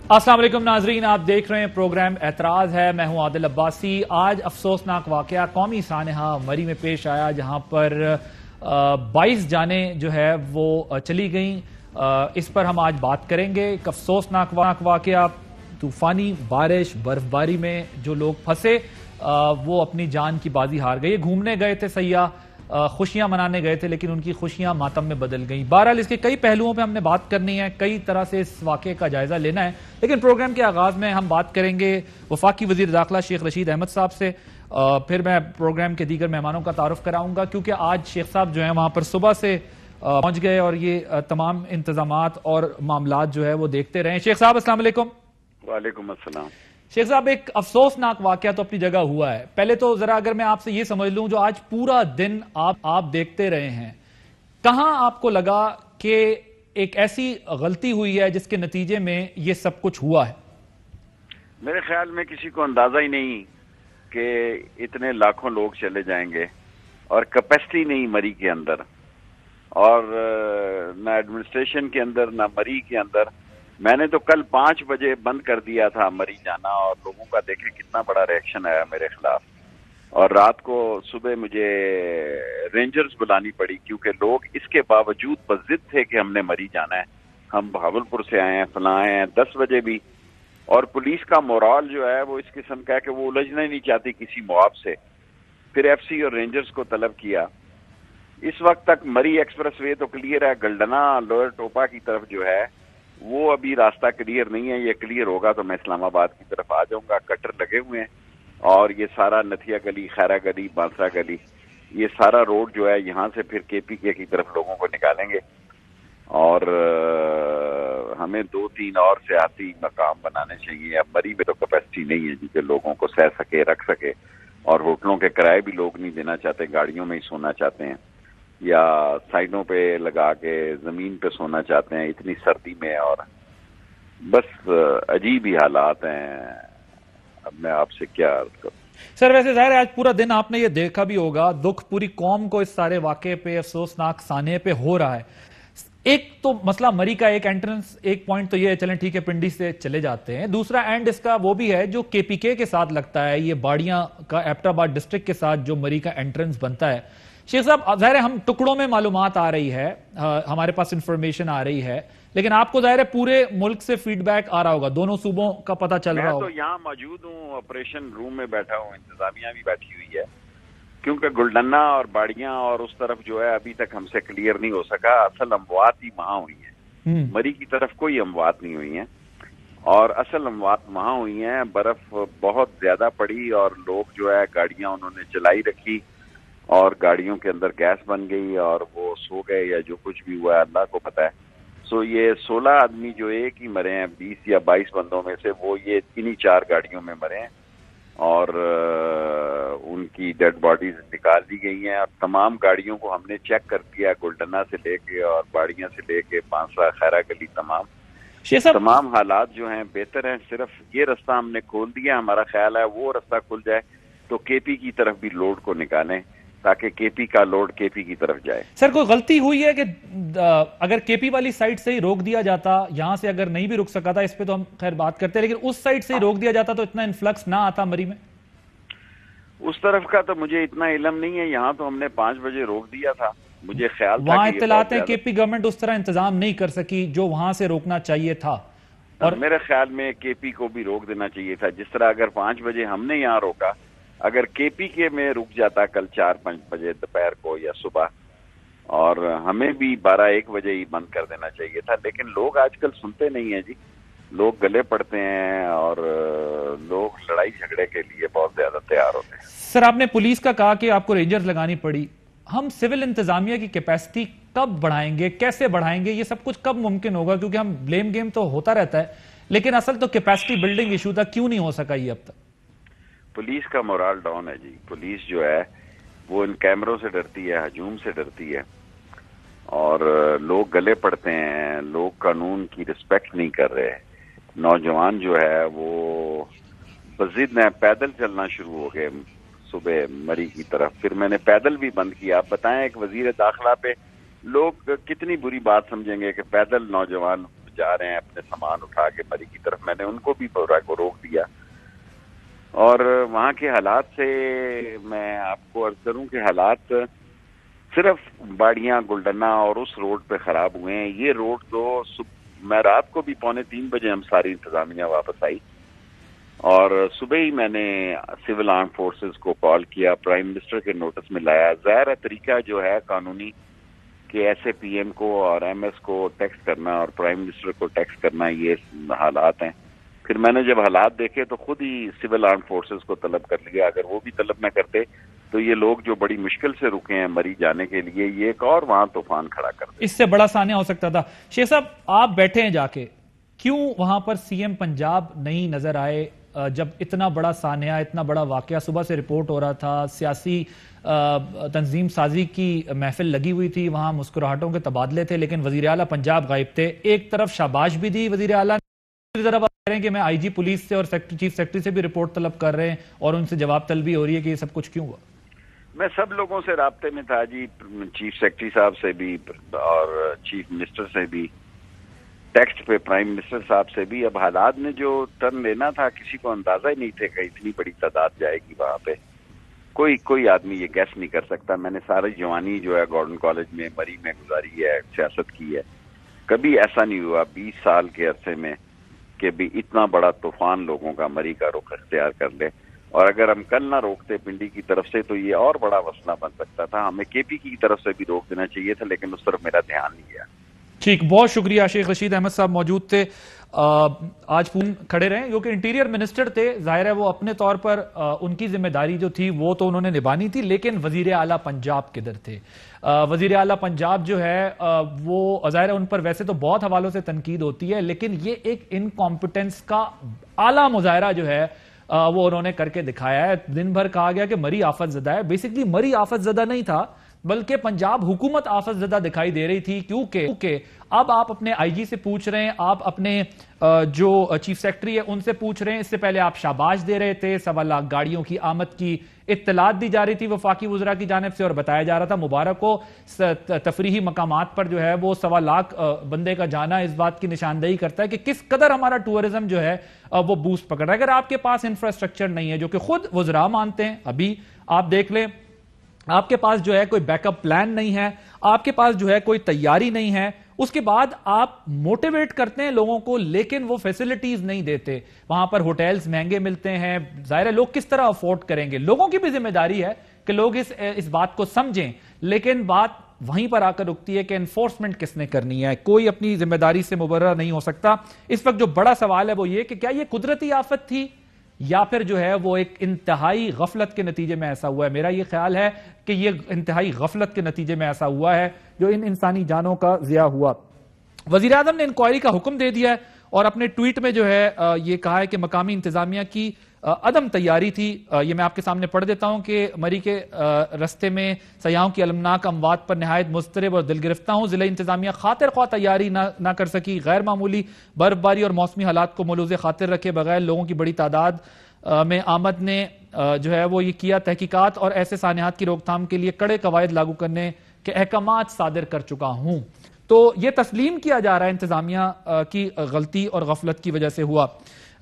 अस्सलाम वालेकुम नाजरीन, आप देख रहे हैं प्रोग्राम एतराज़ है। मैं हूं आदिल अब्बासी। आज अफसोसनाक वाक़या कौमी सानहा मरी में पेश आया, जहां पर 22 जानें जो है वो चली गईं। इस पर हम आज बात करेंगे। एक अफसोसनाक वाक़या, तूफ़ानी बारिश बर्फबारी में जो लोग फंसे वो अपनी जान की बाजी हार गए। घूमने गए थे सयाह, खुशियां मनाने गए थे, लेकिन उनकी खुशियां मातम में बदल गईं। बहरहाल इसके कई पहलुओं पे हमने बात करनी है, कई तरह से इस वाक़े का जायजा लेना है। लेकिन प्रोग्राम के आगाज में हम बात करेंगे वफाकी वज़ीर दाखिला शेख रशीद अहमद साहब से। फिर मैं प्रोग्राम के दीगर मेहमानों का तारुफ कराऊंगा, क्योंकि आज शेख साहब जो है वहां पर सुबह से पहुंच गए और ये तमाम इंतजामात और मामलात जो है वो देखते रहे। शेख साहब अस्सलाम वालेकुम। वालेकुम अस्सलाम। शेख साहब, एक अफसोसनाक वाकया तो अपनी जगह हुआ है। पहले तो जरा अगर मैं आपसे ये समझ लूं, जो आज पूरा दिन आप देखते रहे हैं, कहां आपको लगा कि एक ऐसी गलती हुई है जिसके नतीजे में ये सब कुछ हुआ है? मेरे ख्याल में किसी को अंदाजा ही नहीं कि इतने लाखों लोग चले जाएंगे और कैपेसिटी नहीं मरी के अंदर, और ना एडमिनिस्ट्रेशन के अंदर ना मरी के अंदर। मैंने तो कल 5 बजे बंद कर दिया था मरी जाना, और लोगों का देखें कितना बड़ा रिएक्शन आया मेरे खिलाफ। और रात को सुबह मुझे रेंजर्स बुलानी पड़ी, क्योंकि लोग इसके बावजूद बज़िद थे कि हमने मरी जाना है, हम बहावलपुर से आए हैं, फलां आए हैं, 10 बजे भी। और पुलिस का मोराल जो है वो इस किस्म का है कि वो उलझना ही नहीं चाहती किसी मुआब से। फिर एफसी और रेंजर्स को तलब किया। इस वक्त तक मरी एक्सप्रेस वे तो क्लियर है, गलडना लोअर टोपा की तरफ जो है वो अभी रास्ता क्लियर नहीं है। ये क्लियर होगा तो मैं इस्लामाबाद की तरफ आ जाऊंगा। कटर लगे हुए हैं, और ये सारा नथिया गली, खैरा गली, बांसरा गली, ये सारा रोड जो है यहाँ से फिर केपीके की तरफ लोगों को निकालेंगे। और हमें 2-3 और सियासी मकाम बनाने चाहिए। अब मरी में तो कैपेसिटी नहीं है जिससे लोगों को सह सके, रख सके, और होटलों के किराए भी लोग नहीं देना चाहते, गाड़ियों में ही सोना चाहते हैं या साइडों पे लगा के जमीन पे सोना चाहते हैं इतनी सर्दी में। और बस अजीब ही हालात हैं। अब मैं आपसे क्या अर्ज करूं। सर, वैसे जाहिर है आज पूरा दिन आपने ये देखा भी होगा, दुख पूरी कौम को इस सारे वाकये पे, अफसोसनाक साने पे हो रहा है। एक तो मसला मरी का, एक एंट्रेंस, एक पॉइंट तो ये है, चलें ठीक है पिंडी से चले जाते हैं। दूसरा एंड इसका वो भी है जो केपीके के साथ लगता है, ये बाड़ियां का एबटाबाद डिस्ट्रिक्ट के साथ जो मरी का एंट्रेंस बनता है। शेख साहब, जाहिर है हम टुकड़ों में मालूमात आ रही है, हमारे पास इंफॉर्मेशन आ रही है, लेकिन आपको जाहिर है पूरे मुल्क से फीडबैक आ रहा होगा, दोनों सूबों का पता चल रहा होगा। मैं तो यहाँ मौजूद हूँ, ऑपरेशन रूम में बैठा हूँ, इंतजामिया भी बैठी हुई है, क्योंकि गुलडन्ना और बाड़ियां और उस तरफ जो है अभी तक हमसे क्लियर नहीं हो सका। असल अमवात ही वहां हुई है, मरी की तरफ कोई अमवात नहीं हुई है, और असल अमवात वहां हुई है। बर्फ बहुत ज्यादा पड़ी और लोग जो है गाड़ियां उन्होंने चलाई रखी, और गाड़ियों के अंदर गैस बन गई और वो सो गए, या जो कुछ भी हुआ है अल्लाह को पता है। सो ये 16 आदमी जो एक ही मरे हैं 20 या 22 बंदों में से, वो ये इन्हीं 4 गाड़ियों में मरे हैं, और उनकी डेड बॉडीज निकाल दी गई हैं। और तमाम गाड़ियों को हमने चेक कर दिया, गुलडन्ना से लेके और बाड़ियां से लेके बांसरा, खैरा गली, तमाम हालात जो हैं बेहतर हैं। सिर्फ ये रास्ता हमने खोल दिया। हमारा ख्याल है वो रास्ता खुल जाए तो केपी की तरफ भी लोड को निकालें, ताकि केपी का लोड केपी की तरफ जाए। सर, कोई गलती हुई है कि अगर केपी वाली साइड से ही रोक दिया जाता, यहां से अगर नहीं भी रुक सका था, इस पे तो हम खैर बात करते हैं, लेकिन उस साइड से ही रोक दिया जाता तो इतना इन्फ्लक्स ना आता मरी में? उस तरफ का तो मुझे इतना इल्म नहीं है। यहाँ तो हमने 5 बजे रोक दिया था। मुझे ख्याल था वहां इत्तलात है केपी गवर्नमेंट उस तरह इंतजाम नहीं कर सकी जो वहां से रोकना चाहिए था, और मेरे ख्याल में केपी को भी रोक देना चाहिए था। जिस तरह अगर 5 बजे हमने यहाँ रोका, अगर केपी के में रुक जाता कल 4-5 बजे दोपहर को या सुबह, और हमें भी 12-1 बजे ही बंद कर देना चाहिए था। लेकिन लोग आजकल सुनते नहीं है जी, लोग गले पड़ते हैं और लोग लड़ाई झगड़े के लिए बहुत ज्यादा तैयार होते हैं। सर, आपने पुलिस का कहा कि आपको रेंजर्स लगानी पड़ी। हम सिविल इंतजामिया की कैपेसिटी कब बढ़ाएंगे, कैसे बढ़ाएंगे, ये सब कुछ कब मुमकिन होगा? क्योंकि हम ब्लेम गेम तो होता रहता है, लेकिन असल तो कैपेसिटी बिल्डिंग इशू था, क्यों नहीं हो सका ये अब तक? पुलिस का मोरल डाउन है जी। पुलिस जो है वो इन कैमरों से डरती है, हजूम से डरती है, और लोग गले पड़ते हैं, लोग कानून की रिस्पेक्ट नहीं कर रहे। नौजवान जो है वो बज़िद में पैदल चलना शुरू हो गए सुबह मरी की तरफ। फिर मैंने पैदल भी बंद किया। आप बताएं, एक वजीर दाखिला पे लोग कितनी बुरी बात समझेंगे कि पैदल नौजवान جا رہے ہیں اپنے سامان اٹھا کے مری کی طرف، میں نے ان کو بھی روک دیا. اور وہاں کے حالات سے میں آپ کو عرض کروں کہ حالات صرف باڑیاں گلڈنا اور اس روڈ پہ خراب ہوئے ہیں. یہ روڈ تو میں رات کو بھی 2:45 بجے ہم ساری انتظامیہ واپس آئی، اور صبح ہی میں نے سول آرم فورسز کو کال کیا، پرائم منسٹر کے نوٹس میں لایا. ظاہر طریقہ جو ہے قانونی کہ ایسے پی ایم کو اور ایم ایس کو ٹیکسٹ کرنا اور پرائم منسٹر کو ٹیکسٹ کرنا، یہ حالات ہیں. پھر میں نے جب حالات دیکھے تو خود ہی سول آرم فورسز کو طلب کر لیا. اگر وہ بھی طلب نہ کرتے تو یہ لوگ جو بڑی مشکل سے رکے ہیں مری جانے کے لیے، یہ ایک اور وہاں طوفان کھڑا کر دے. اس سے بڑا سانحہ ہو سکتا تھا. شیخ صاحب آپ بیٹھے ہیں جا کے، کیوں وہاں پر سی ایم پنجاب نہیں نظر آئے جب اتنا بڑا سانحہ، اتنا بڑا واقعہ؟ صبح سے رپورٹ ہو رہا تھا، سیاسی تنظیم سازی کی محفل لگی ہوئی تھی، وہاں مسکراہٹوں کے تبادلے تھے، لیکن وزیر اعلیٰ پنجاب غائب تھے. ایک طرف شاباش بھی دی وزیر اعلیٰ نے، دوسری طرف آپ کہہ رہے ہیں کہ میں آئی جی پولیس سے اور چیف سیکرٹری سے بھی رپورٹ طلب کر رہے ہیں اور ان سے جواب طلبی ہو رہی ہے کہ یہ سب کچھ کیوں ہوا. میں سب لوگوں سے رابطے میں تھا جی، چیف سیکرٹری صاحب سے بھی اور چیف منسٹر سے بھی، ٹیکسٹ پہ پرائم منسٹر صاحب سے بھی. اب حالات نے جو ٹرن لینا تھا کسی کو اندازہ ہی نہیں تھے کہ اتنی بڑی تعداد جائے گی وہاں پہ. کوئی آدمی یہ گیس نہیں کر سکتا. میں نے ساری جوانی جو ہے گورڈن کالج میں مری میں گزاری ہے، سیاست کی ہے. کبھی ایسا نہیں ہوا 20 سال کے عرصے میں کہ بھی اتنا بڑا طوفان لوگوں کا مری کا رخ اختیار کر لے. اور اگر ہم کل نہ روکتے پنڈی کی طرف سے تو یہ اور بڑا مسئلہ بن سکتا تھا. ہمیں کے پی کی طرف سے بھی روک دینا چاہیے تھا، لیکن اس طرف میرا دھیان نہیں گیا. ٹھیک، بہت شکریہ. شیخ رشید احمد صاحب موجود تھے، آج فون کھڑے رہے جو کہ انٹیریئر منسٹر تھے. ظاہر ہے وہ اپنے طور پر ان کی ذمہ داری جو تھی وہ تو انہوں نے نبھانی تھی، لیکن وزیر اعلیٰ پنجاب کدھر تھے؟ وزیر اعلیٰ پنجاب جو ہے وہ ظاہر ہے ان پر ویسے تو بہت حوالوں سے تنقید ہوتی ہے، لیکن یہ ایک انکمپیٹنس کا اعلیٰ مظاہرہ جو ہے وہ انہوں نے کر کے دکھایا ہے. دن بھر کہا گیا کہ مری آفت زدہ ہے. بیسکلی مری آفت زدہ نہیں تھا، بلکہ پنجاب حکومت آفت زدہ دکھائی دے رہی تھی. کیونکہ اب آپ اپنے آئی جی سے پوچھ رہے ہیں، آپ اپنے جو چیف سیکرٹری ہے ان سے پوچھ رہے ہیں. اس سے پہلے آپ شاباش دے رہے تھے. 1.25 لاکھ گاڑیوں کی آمد کی اطلاعات دی جا رہی تھی وفاقی وزراء کی جانب سے، اور بتایا جا رہا تھا مبارک کو تفریحی مقامات پر جو ہے وہ 1.25 لاکھ بندے کا جانا اس بات کی نشاندہی کرتا ہے کہ کس قدر ہمارا ٹورزم جو ہے وہ بوسٹ پکڑ رہا ہے. اگر آپ کے پاس انفراسٹرکچر نہیں ہے، جو کہ خود وزراء مانتے ہیں، ابھی آپ دیکھ لیں آپ کے پاس جو ہے کوئی بیک اپ پلان نہیں ہے، آپ کے پاس جو ہے کوئی تیاری نہیں ہے، اس کے بعد آپ موٹیویٹ کرتے ہیں لوگوں کو لیکن وہ فیسلٹیز نہیں دیتے. وہاں پر ہوٹلز مہنگے ملتے ہیں، ظاہر ہے لوگ کس طرح افورڈ کریں گے؟ لوگوں کی بھی ذمہ داری ہے کہ لوگ اس بات کو سمجھیں، لیکن بات وہیں پر آ کر رکتی ہے کہ انفورسمنٹ کس نے کرنی ہے. کوئی اپنی ذمہ داری سے مبرہ نہیں ہو سکتا. اس وقت جو بڑا سوال ہے وہ یہ کہ کیا یہ قدرتی آفت تھی یا پھر جو ہے وہ ایک انتہائی غفلت کے نتیجے میں ایسا ہوا ہے؟ میرا یہ خیال ہے کہ یہ انتہائی غفلت کے نتیجے میں ایسا ہوا ہے جو ان انسانی جانوں کا ضیاع ہوا. وزیر اعظم نے انکوائری کا حکم دے دیا ہے اور اپنے ٹویٹ میں جو ہے یہ کہا ہے کہ مقامی انتظامیہ کی عدم تیاری تھی. یہ میں آپ کے سامنے پڑھ دیتا ہوں کہ مری کے رستے میں سیاحوں کی المناک اموات پر نہایت مضطرب اور دل گرفتہ ہوں. ضلع انتظامیہ خاطر خواہ تیاری نہ کر سکی. غیر معمولی برف باری اور موسمی حالات کو ملوز خاطر رکھے بغیر لوگوں کی بڑی تعداد میں آمد نے جو ہے وہ یہ کیا. تحقیقات اور ایسے سانحات کی روک تھام کے لیے کڑے قواعد لاگو کرنے کے احکامات صادر کر چکا ہوں. تو یہ تسلیم کیا جا رہا ہے انتظامیہ کی غلطی اور غفلت کی وجہ سے ہوا.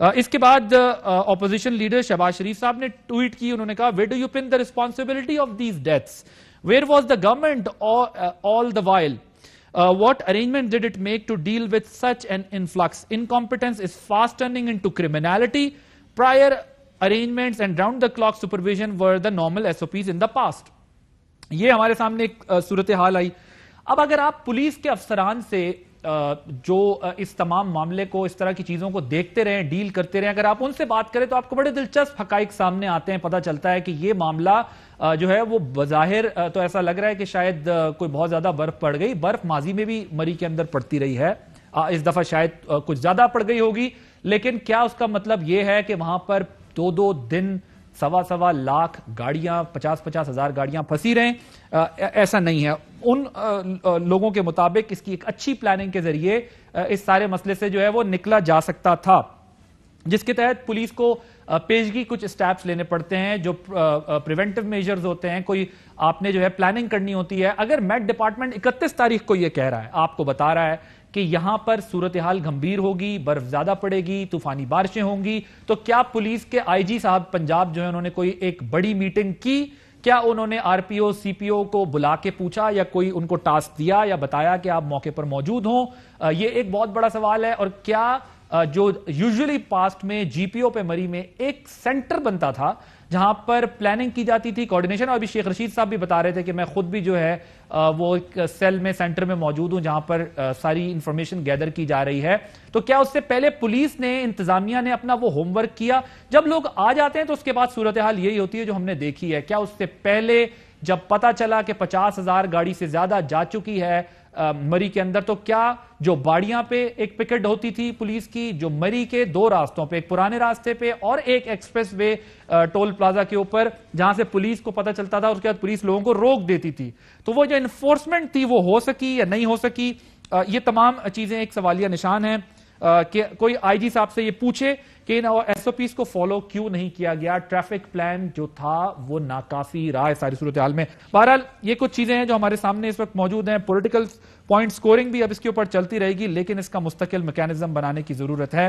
اس کے بعد اپوزیشن لیڈر شہباز شریف صاحب نے ٹویٹ کی. انہوں نے کہا where do you pin the responsibility of these deaths? Where was the government all the while? What arrangement did it make to deal with such an influx? Incompetence is fast turning into criminality. Prior arrangements and round the clock supervision were the normal SOPs in the past. یہ ہمارے سامنے ایک صورتحال آئی. اب اگر آپ police کے افسران سے جو اس تمام معاملے کو، اس طرح کی چیزوں کو دیکھتے رہیں، ڈیل کرتے رہیں، اگر آپ ان سے بات کریں تو آپ کو بڑے دلچسپ حقائق سامنے آتے ہیں. پتہ چلتا ہے کہ یہ معاملہ جو ہے وہ بظاہر تو ایسا لگ رہا ہے کہ شاید کوئی بہت زیادہ برف پڑ گئی. برف ماضی میں بھی مری کے اندر پڑتی رہی ہے، اس دفعہ شاید کچھ زیادہ پڑ گئی ہوگی، لیکن کیا اس کا مطلب یہ ہے کہ وہاں پر 2 دن 1.25 لاکھ گاڑیاں، 50 ہزار گاڑیاں پھنسی رہیں؟ ایسا نہیں ہے. ان لوگوں کے مطابق اس کی ایک اچھی پلاننگ کے ذریعے اس سارے مسئلے سے جو ہے وہ نکلا جا سکتا تھا. जिसके तहत पुलिस को पेशगी कुछ स्टेप्स लेने पड़ते हैं, जो प्रिवेंटिव मेजर्स होते हैं, कोई आपने जो है प्लानिंग करनी होती है। अगर मेट डिपार्टमेंट 31 तारीख को यह कह रहा है, आपको बता रहा है कि यहां पर सूरत हाल गंभीर होगी, बर्फ ज्यादा पड़ेगी, तूफानी बारिशें होंगी, तो क्या पुलिस के आईजी साहब पंजाब जो है उन्होंने कोई एक बड़ी मीटिंग की? क्या उन्होंने आरपीओ सीपीओ को बुला के पूछा या कोई उनको टास्क दिया या बताया कि आप मौके पर मौजूद हों? ये एक बहुत बड़ा सवाल है। और क्या जो यूजुअली पास्ट में जीपीओ पे मरी में एक सेंटर बनता था जहां पर प्लानिंग की जाती थी, कोऑर्डिनेशन, और अभी शेख रशीद साहब भी बता रहे थे कि मैं खुद भी जो है वो एक सेल में, सेंटर में मौजूद हूं जहां पर सारी इंफॉर्मेशन गैदर की जा रही है, तो क्या उससे पहले पुलिस ने, इंतजामिया ने अपना वो होमवर्क किया? जब लोग आ जाते हैं तो उसके बाद सूरत हाल यही होती है जो हमने देखी है। क्या उससे पहले जब पता चला कि 50,000 गाड़ी से ज्यादा जा चुकी है मरी के अंदर, तो क्या जो बाड़ियां पे एक पिकेट होती थी पुलिस की, जो मरी के 2 रास्तों पे, एक पुराने रास्ते पे और एक एक्सप्रेस वे टोल प्लाजा के ऊपर, जहां से पुलिस को पता चलता था, उसके बाद पुलिस लोगों को रोक देती थी, तो वो जो इन्फोर्समेंट थी वो हो सकी या नहीं हो सकी? ये तमाम चीजें एक सवालिया निशान है कि कोई आईजी साहब से ये पूछे कि इन एसओपीज को फॉलो क्यों नहीं किया गया, ट्रैफिक प्लान जो था वो नाकाफी रहा है सारी सूरत हाल में। बहरहाल ये कुछ चीजें हैं जो हमारे सामने इस वक्त मौजूद हैं। पॉलिटिकल पॉइंट स्कोरिंग भी अब इसके ऊपर चलती रहेगी, लेकिन इसका मुस्तकिल मैकेनिज्म बनाने की जरूरत है।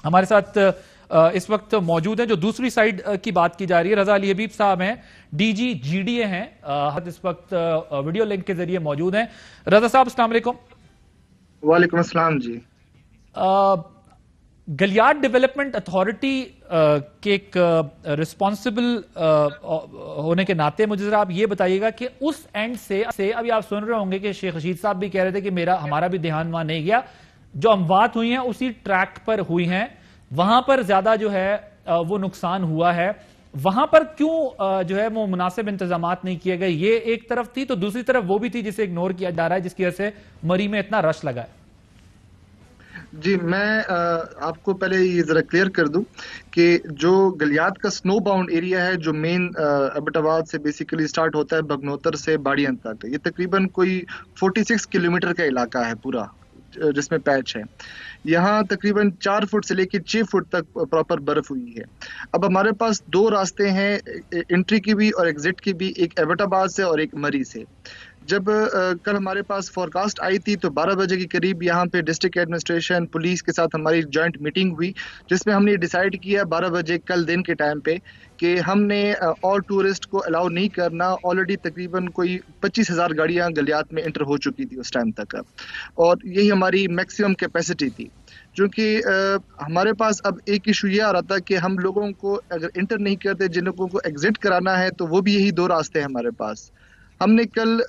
हमारे साथ इस वक्त मौजूद है, जो दूसरी साइड की बात की जा रही है, रजा अली हबीब साहब हैं, डीजी जीडीए हैं, इस वक्त वीडियो लिंक के जरिए मौजूद हैं। रजा साहब अस्सलाम वालेकुम। वालेकुम अस्सलाम जी। गलियात डेवलपमेंट अथॉरिटी के एक रिस्पॉन्सिबल होने के नाते मुझे जरा आप ये बताइएगा कि उस एंड से अभी आप सुन रहे होंगे कि शेख रशीद साहब भी कह रहे थे कि हमारा भी ध्यान वहां नहीं गया, जो अमवात हुई हैं उसी ट्रैक पर हुई हैं, वहां पर ज्यादा जो है वो नुकसान हुआ है, वहां पर क्यों जो है वो मुनासिब इंतजामात नहीं किए गए? ये एक तरफ थी, तो दूसरी तरफ वो भी थी जिसे इग्नोर किया जा रहा है, जिसकी वजह से मरी में इतना रश लगा है। जी, मैं आपको पहले ये जरा क्लियर कर दूं कि जो गलियात का स्नो बाउंड एरिया है, जो मेन एबटाबाद से बेसिकली स्टार्ट होता है बगनोतर से बाड़ियां तक, ये तकरीबन कोई 46 किलोमीटर का इलाका है पूरा, जिसमें पैच है। यहाँ तकरीबन 4 फुट से लेकर 6 फुट तक प्रॉपर बर्फ हुई है। अब हमारे पास 2 रास्ते हैं, एंट्री की भी और एग्जिट की भी, एक एबटाबाद से और एक मरी से। जब कल हमारे पास फॉरकास्ट आई थी तो 12 बजे के करीब यहाँ पे डिस्ट्रिक्ट एडमिनिस्ट्रेशन पुलिस के साथ हमारी जॉइंट मीटिंग हुई, जिसमें हमने डिसाइड किया 12 बजे कल दिन के टाइम पे कि हमने और टूरिस्ट को अलाउ नहीं करना। ऑलरेडी तकरीबन कोई 25,000 गाड़ियाँ गलियात में एंटर हो चुकी थी उस टाइम तक, और यही हमारी मैक्सिमम कैपेसिटी थी। क्योंकि हमारे पास अब एक इशू ये आ रहा था कि हम लोगों को अगर एंटर नहीं करते, जिन लोगों को एग्जिट कराना है, तो वो भी यही 2 रास्ते हैं हमारे पास। हमने कल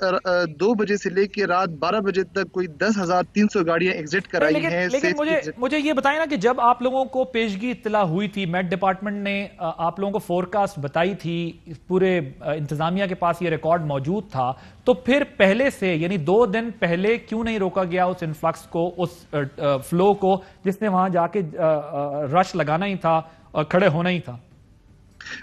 2 बजे से लेकर रात 12 बजे तक कोई 10,300 गाड़ियां एग्जिट कराई हैं। लेकिन मुझे ये बताएं ना कि जब आप लोगों को पेशगी इत्तला हुई थी, मेट डिपार्टमेंट ने आप लोगों को फोरकास्ट बताई थी, पूरे इंतजामिया के पास ये रिकॉर्ड मौजूद था, तो फिर पहले से यानी 2 दिन पहले क्यों नहीं रोका गया उस इन्फ्लक्स को, उस फ्लो को, जिसने वहां जाके रश लगाना ही था और खड़े होना ही था?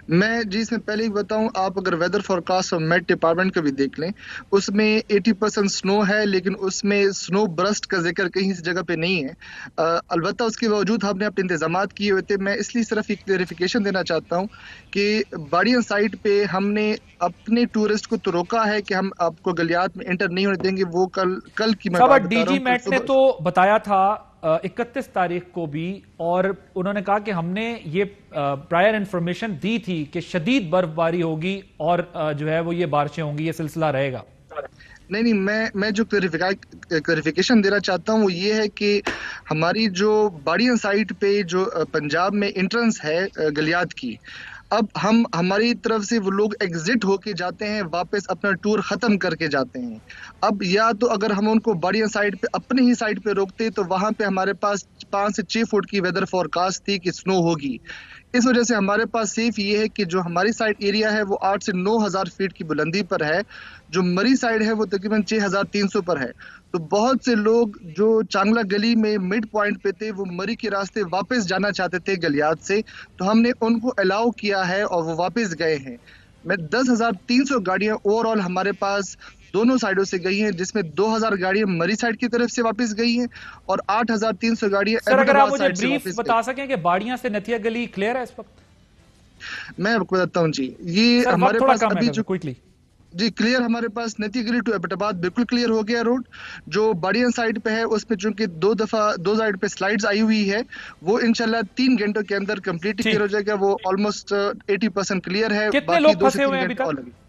मैं जी इसमें पहले ही बताऊं, आप अगर वेदर फोरकास्ट और मेट डिपार्टमेंट का भी देख लें, उसमें 80% स्नो है, लेकिन उसमें स्नो ब्रस्ट का जिक्र कहीं इस जगह पे नहीं है। अलबत्ता उसके बावजूद हमने अपने इंतजामात किए हुए थे। मैं इसलिए सिर्फ एक क्लेरिफिकेशन देना चाहता हूं कि बाड़ियां साइट पे हमने अपने टूरिस्ट को तो रोका है कि हम आपको गलियात में एंटर नहीं होने देंगे। वो कल की मैं डीजी मेट ने तो बताया था 31 तारीख को भी, और उन्होंने कहा कि हमने ये प्रायर इंफॉर्मेशन दी थी कि शदीद बर्फबारी होगी और जो है वो ये बारिशें होंगी, ये सिलसिला रहेगा। नहीं, मैं जो क्लैरिफिकेशन देना चाहता हूँ वो ये है कि हमारी जो बाड़ियां साइट पे जो पंजाब में एंट्रेंस है गलियात की, अब हमारी तरफ से वो लोग एग्जिट होके जाते हैं, वापस अपना टूर खत्म करके जाते हैं। अब या तो अगर हम उनको बाड़ियां साइड पे अपने ही साइड पे रोकते तो वहां पे हमारे पास 5 से 6 फुट की वेदर फोरकास्ट थी कि स्नो होगी। इस वजह से हमारे पास सेफ ये है कि जो हमारी साइड एरिया है वो 8 से 9,000 फीट की बुलंदी पर है, जो मरी साइड है वो तकरीबन 6,300 पर है। तो बहुत से लोग जो चांगला गली में मिड पॉइंट पे थे, वो मरी के रास्ते वापस जाना चाहते थे गलियात से, तो हमने उनको अलाउ किया है और वो वापस गए हैं। मैं 10,300 गाड़ियां ओवरऑल हमारे पास दोनों साइडों से गई हैं, जिसमें 2000 गाड़ियां मरी साइड की तरफ से वापस गई हैं और 8300 गाड़ियां सर, अगर आप एबटाबाद मुझे साइड से ब्रीफ वापस बता सकें कि बाड़ियां से नथिया गली क्लियर है इस वक्त? मैं आपको बताता हूँ जी, ये सर, हमारे वक्त थोड़ा पास कम अभी है जो क्विकली। जी क्लियर, हमारे पास नती गली टू एबटाबाद बिल्कुल क्लियर हो गया रोड। जो बाड़ियां साइड पे है उसमें चूंकि दो साइड पे स्लाइड्स आई हुई है, वो इंशाल्लाह 3 घंटों के अंदर कंप्लीट क्लियर हो ठीक। जाएगा। वो ऑलमोस्ट 80% क्लियर है, कितने बाकी लोग 2 से फंसे हुए 3 हैं अभी घंटे तक? और लगेंगे।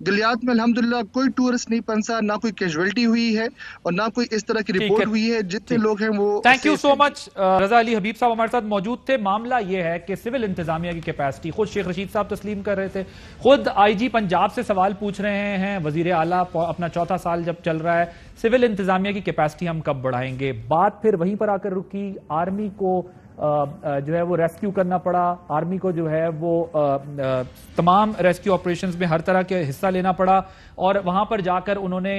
गलियात में अल्हम्दुलिल्लाह कोई टूरिस्ट नहीं फंसा, ना कोई कैजुअलिटी हुई है और ना कोई इस तरह की ठीक है, रिपोर्ट हुई है। जितने ठीक। लोग हैं वो थैंक यू सेफ सो हैं। मच। रजा अली हबीब साहब हमारे साथ मौजूद थे। मामला ये है कि सिविल इंतजामिया की कैपेसिटी, खुद शेख रशीद साहब तस्लीम कर रहे थे, खुद आईजी पंजाब से सवाल पूछ रहे हैं, वजीर आला अपना चौथा साल जब चल रहा है, सिविल इंतजामिया की कैपेसिटी हम कब बढ़ाएंगे। बात फिर वहीं पर आकर रुकी। आर्मी को जो है वो रेस्क्यू करना पड़ा, आर्मी को जो है वो तमाम रेस्क्यू ऑपरेशंस में हर तरह के हिस्सा लेना पड़ा और वहां पर जाकर उन्होंने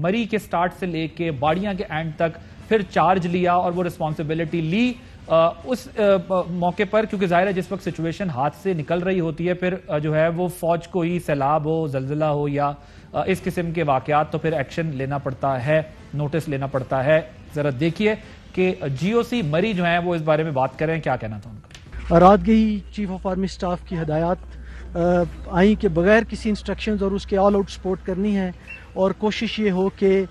मरी के स्टार्ट से लेके बाड़ियां के एंड तक फिर चार्ज लिया और वो रिस्पॉन्सिबिलिटी ली उस मौके पर, क्योंकि जाहिर है जिस वक्त सिचुएशन हाथ से निकल रही होती है फिर जो है वो फौज को ही सैलाब हो, जलजिला हो या इस किस्म के वाकयात, तो फिर एक्शन लेना पड़ता है, नोटिस लेना पड़ता है। जरा देखिए कि जीओसी मरी जो है वो इस बारे में बात कर रहे हैं, क्या कहना था उनका। रात गई चीफ ऑफ आर्मी स्टाफ की हदायत आई कि बगैर किसी इंस्ट्रक्शंस और उसके ऑल आउट सपोर्ट करनी है और कोशिश ये हो कि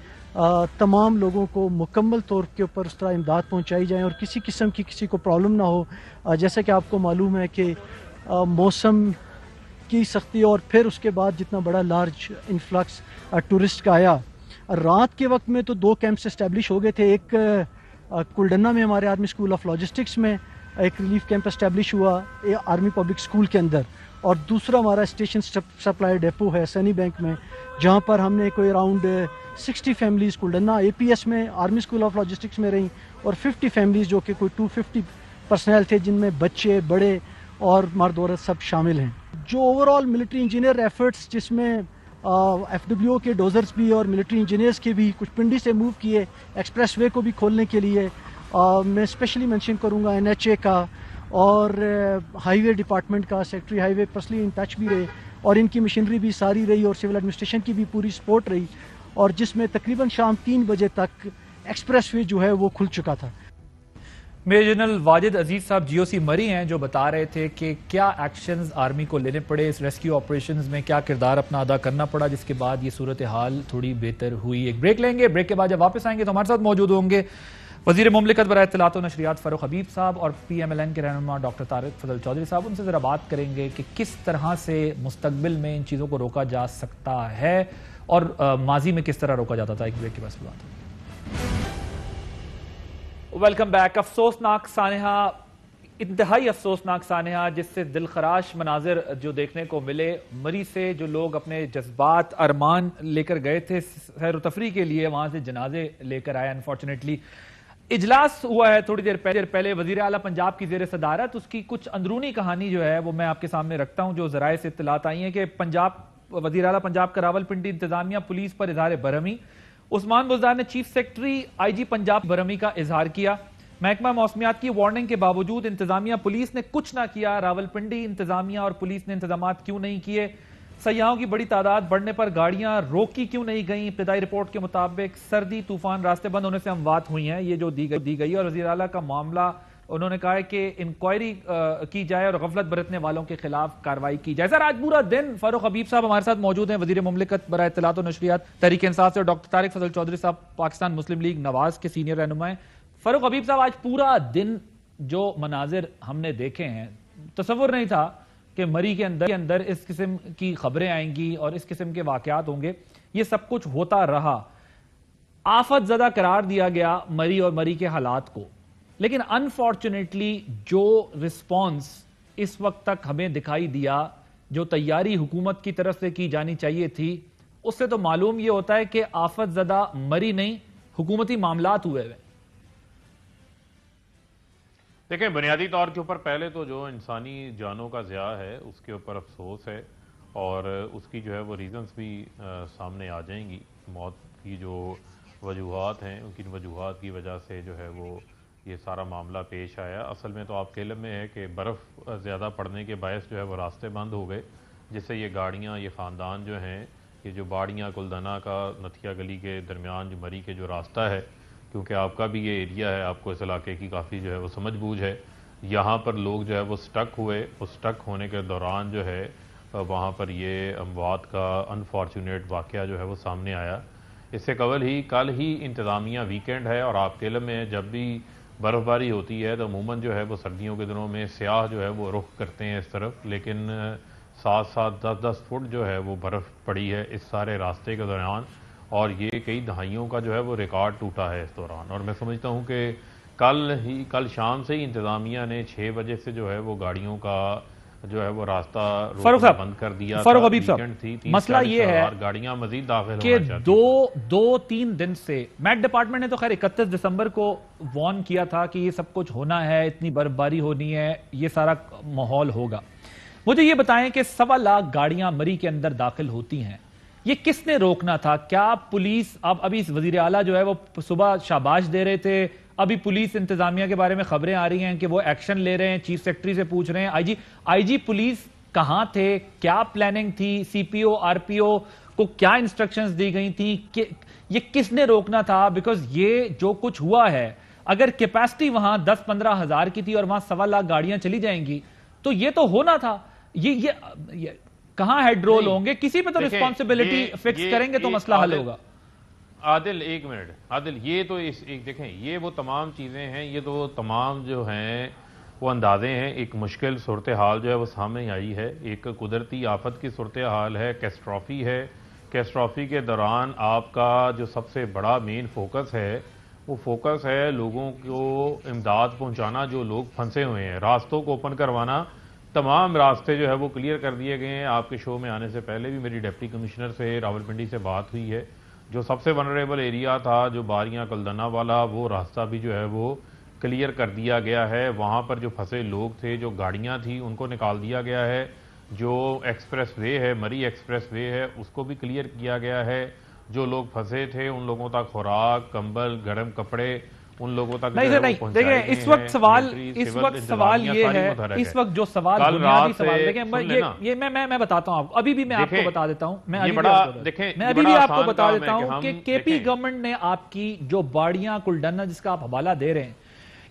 तमाम लोगों को मुकम्मल तौर के ऊपर उस तरह इमदाद पहुंचाई जाए और किसी किस्म की किसी को प्रॉब्लम ना हो। जैसा कि आपको मालूम है कि मौसम की सख्ती और फिर उसके बाद जितना बड़ा लार्ज इन्फ्लक्स टूरिस्ट का आया, रात के वक्त में तो 2 कैंप्स इस्टेब्लिश हो गए थे। एक कुलडन्ना में हमारे आर्मी स्कूल ऑफ लॉजिस्टिक्स में एक रिलीफ कैंप एस्टेब्लिश हुआ आर्मी पब्लिक स्कूल के अंदर, और दूसरा हमारा स्टेशन सप्लाई डेपो है सनी बैंक में, जहां पर हमने कोई अराउंड 60 फैमिलीज़ कुलडन्ना एपीएस में आर्मी स्कूल ऑफ लॉजिस्टिक्स में रहीं और 50 फैमिलीज़ जो कि कोई 250 पर्सनल थे, जिनमें बच्चे बड़े और मर्द औरत सब शामिल हैं। जो ओवरऑल मिलिट्री इंजीनियर एफर्ट्स, जिसमें एफडब्ल्यूओ के डोजर्स भी और मिलिट्री इंजीनियर्स के भी कुछ पिंडी से मूव किए एक्सप्रेस वे को भी खोलने के लिए, मैं स्पेशली मेंशन करूंगा एनएचए का और हाईवे डिपार्टमेंट का। Secretary highway personally in touch भी रहे और इनकी मशीनरी भी सारी रही और सिविल एडमिनिस्ट्रेशन की भी पूरी सपोर्ट रही, और जिसमें तकरीबन शाम 3 बजे तक एक्सप्रेस वे जो है वो खुल चुका था। मेजर जनरल वाजिद अजीज साहब जीओसी मरी हैं, जो बता रहे थे कि क्या एक्शंस आर्मी को लेने पड़े, इस रेस्क्यू ऑपरेशंस में क्या किरदार अपना अदा करना पड़ा, जिसके बाद ये सूरत हाल थोड़ी बेहतर हुई। एक ब्रेक लेंगे, ब्रेक के बाद जब वापस आएंगे तो हमारे साथ मौजूद होंगे वजीर मुमलिकत बराए इत्तलात व नशरियात फारूक हबीब साहब और PMLN के रहनुमा डॉक्टर तारिक फजल चौधरी साहब। उनसे ज़रा बात करेंगे कि किस तरह से मुस्तकबिल में इन चीज़ों को रोका जा सकता है और माजी में किस तरह रोका जाता था। एक ब्रेक के बाद बात। Welcome back. अफसोसनाक सानहा, इंतहाई अफसोसनाक सानहा, जिससे दिलखराश मनाजिर जो देखने को मिले। मरी से जो लोग अपने जज्बात अरमान लेकर गए थे सैर तफरी के लिए, वहां से जनाजे लेकर आए। अनफॉर्चुनेटली इजलास हुआ है थोड़ी देर पहले वजीर आला पंजाब की जेर सदारत। उसकी कुछ अंदरूनी कहानी जो है वो मैं आपके सामने रखता हूं, जो जराए से इत्तलात आई है कि वजीर आला पंजाब का रावलपिंडी इंतजामिया पुलिस पर इजहार बरहमी। उस्मान बुज़दार ने चीफ सेक्रेटरी IG पंजाब बरहमी का इजहार किया। महकमा मौसमियात की वार्निंग के बावजूद इंतजामिया पुलिस ने कुछ ना किया। रावलपिंडी इंतजामिया और पुलिस ने इंतजाम क्यों नहीं किए? सयाहों की बड़ी तादाद बढ़ने पर गाड़ियां रोकी क्यों नहीं गई? इब्तदाई रिपोर्ट के मुताबिक सर्दी तूफान रास्ते बंद होने से अमवात हुई हैं, ये जो दी गई। और वज़ीर आला का मामला, उन्होंने कहा है कि इंक्वायरी की जाए और गफलत बरतने वालों के खिलाफ कार्रवाई की जाए। सर, आज पूरा दिन फारूक हबीब साहब हमारे साथ मौजूद हैं, वजीर मुमलिकत बराए इत्तलात व नशरियात तहरीक इंसाफ से, और डॉक्टर तारिक फजल चौधरी साहब पाकिस्तान मुस्लिम लीग नवाज के सीनियर रहनुमा हैं। फारूक हबीब साहब, आज पूरा दिन जो मनाजिर हमने देखे हैं, तसव्वुर नहीं था कि मरी के अंदर इस किस्म की खबरें आएंगी और इस किस्म के वाकयात होंगे। ये सब कुछ होता रहा, आफत ज़दा करार दिया गया मरी और मरी के हालात को, लेकिन अनफॉर्चुनेटली जो रिस्पॉन्स इस वक्त तक हमें दिखाई दिया, जो तैयारी हुकूमत की तरफ से की जानी चाहिए थी, उससे तो मालूम ये होता है कि आफत ज़दा मरी नहीं, हुकूमती मामलात हुए हुए। देखें, बुनियादी तौर के ऊपर पहले तो जो इंसानी जानों का ज़िया है उसके ऊपर अफसोस है और उसकी जो है वो रीज़न्स भी सामने आ जाएंगी। मौत की जो वजूहात हैं, उनकी वजूहात की वजह से जो है वो ये सारा मामला पेश आया। असल में तो आपके इल्म में है कि बर्फ़ ज़्यादा पड़ने के बायस जो है वो रास्ते बंद हो गए, जिससे ये गाड़ियाँ, ये ख़ानदान जो हैं یہ جو باڑیاں کلدنا کا نتھیا گلی کے درمیان جو مری کے جو راستہ ہے، کیونکہ آپ کا بھی یہ ایریا ہے، آپ کو اس علاقے کی کافی جو ہے وہ سمجھ بوجھ ہے، یہاں پر لوگ جو ہے وہ سٹک ہوئے، اس سٹک ہونے کے دوران جو ہے وہاں پر یہ اموات کا انفارچونیٹ واقعہ جو ہے وہ سامنے آیا۔ اس سے قبل ہی کل ہی انتظامیہ ویکینڈ ہے، اور آپ کے علم میں جب بھی برف باری ہوتی ہے تو عموماً جو ہے وہ سردیوں کے دنوں میں سیاح جو ہے وہ رخ کرتے ہیں اس طرف، لیکن 7-10 فٹ جو ہے وہ برف پڑی ہے اس سارے راستے کے دوران، اور یہ کئی دہائیوں کا جو ہے وہ ریکارڈ ٹوٹا ہے اس دوران۔ اور میں سمجھتا ہوں کہ کل شام سے ہی انتظامیہ نے 6 بجے سے جو ہے وہ گاڑیوں کا جو ہے وہ راستہ روکنا بند کر دیا۔ فاروق حبیب صاحب، مسئلہ یہ ہے گاڑیاں مزید داخل کہ 2-3 دن سے میٹ ڈپارٹمنٹ نے تو خیر 31 دسمبر کو وارن کیا تھا کہ یہ سب کچھ ہونا ہے، اتنی برف باری ہونی ہے، یہ سارا ماحول ہوگا۔ مجھے یہ بتائیں کہ 1.25 لاکھ گاڑیاں مری کے اندر داخل ہوتی ہیں، یہ کس نے روکنا تھا؟ کیا پولیس؟ ابھی وزیر اعلیٰ جو ہے وہ صبح شاباش دے رہے تھے، ابھی پولیس انتظامیہ کے بارے میں خبریں آ رہی ہیں کہ وہ ایکشن لے رہے ہیں، چیف سیکرٹری سے پوچھ رہے ہیں۔ آئی جی پولیس کہاں تھے؟ کیا پلاننگ تھی؟ سی پی او آر پی او کو کیا انسٹرکشنز دی گئی تھی؟ یہ کس نے روکنا تھا؟ بیکاز یہ جو کچھ ہوا ہے، اگر کیپیسٹی وہاں 10-15 ہزار کی تھی اور وہاں 1.25 لاکھ گاڑیاں چلی جائیں گی تو یہ تو ہونا تھا۔ یہ کہاں ہیڈ رول ہوں گے؟ کسی پہ تو ریسپانسبلٹی فکس کریں گے تو مسئلہ حل ہوگا۔ عادل ایک منٹ، عادل یہ تو دیکھیں، یہ وہ تمام چیزیں ہیں، یہ تو تمام جو ہیں وہ اندازے ہیں۔ ایک مشکل صورتحال جو ہے وہ سامنے آئی ہے، ایک قدرتی آفت کی صورتحال ہے، کیٹاسٹرافی ہے۔ کیٹاسٹرافی کے دوران آپ کا جو سب سے بڑا مین فوکس ہے وہ فوکس ہے لوگوں کو امداد پہنچانا، جو لوگ پھنسے ہوئے ہیں، راستوں کو اوپن کروانا۔ تمام راستے جو ہے وہ کلیئر کر دیے گئے ہیں۔ آپ کے شو میں آنے سے پہلے بھی میری ڈپٹی کمشنر سے راولپنڈی سے بات ہوئی ہے، جو سب سے ونریبل ایریا تھا جو باریاں کلدنا والا، وہ راستہ بھی جو ہے وہ کلیئر کر دیا گیا ہے۔ وہاں پر جو پھنسے لوگ تھے، جو گاڑیاں تھیں، ان کو نکال دیا گیا ہے۔ جو ایکسپریس وے ہے، مری ایکسپریس وے ہے، اس کو بھی کلیئر کیا گیا ہے۔ جو لوگ پھنسے تھے ان لوگوں تک خوراک، کمبل، گرم کپڑے ان لوگوں تک نہیں دیکھیں، اس وقت سوال یہ ہے، اس وقت جو سوال بنیادی سوال دیکھیں، یہ میں بتاتا ہوں آپ کو، ابھی بھی میں آپ کو بتا دیتا ہوں، میں ابھی بھی آپ کو بتا دیتا ہوں کہ کے پی گورنمنٹ نے آپ کی جو باڑیاں کلڈنا جس کا آپ حوالہ دے رہے ہیں،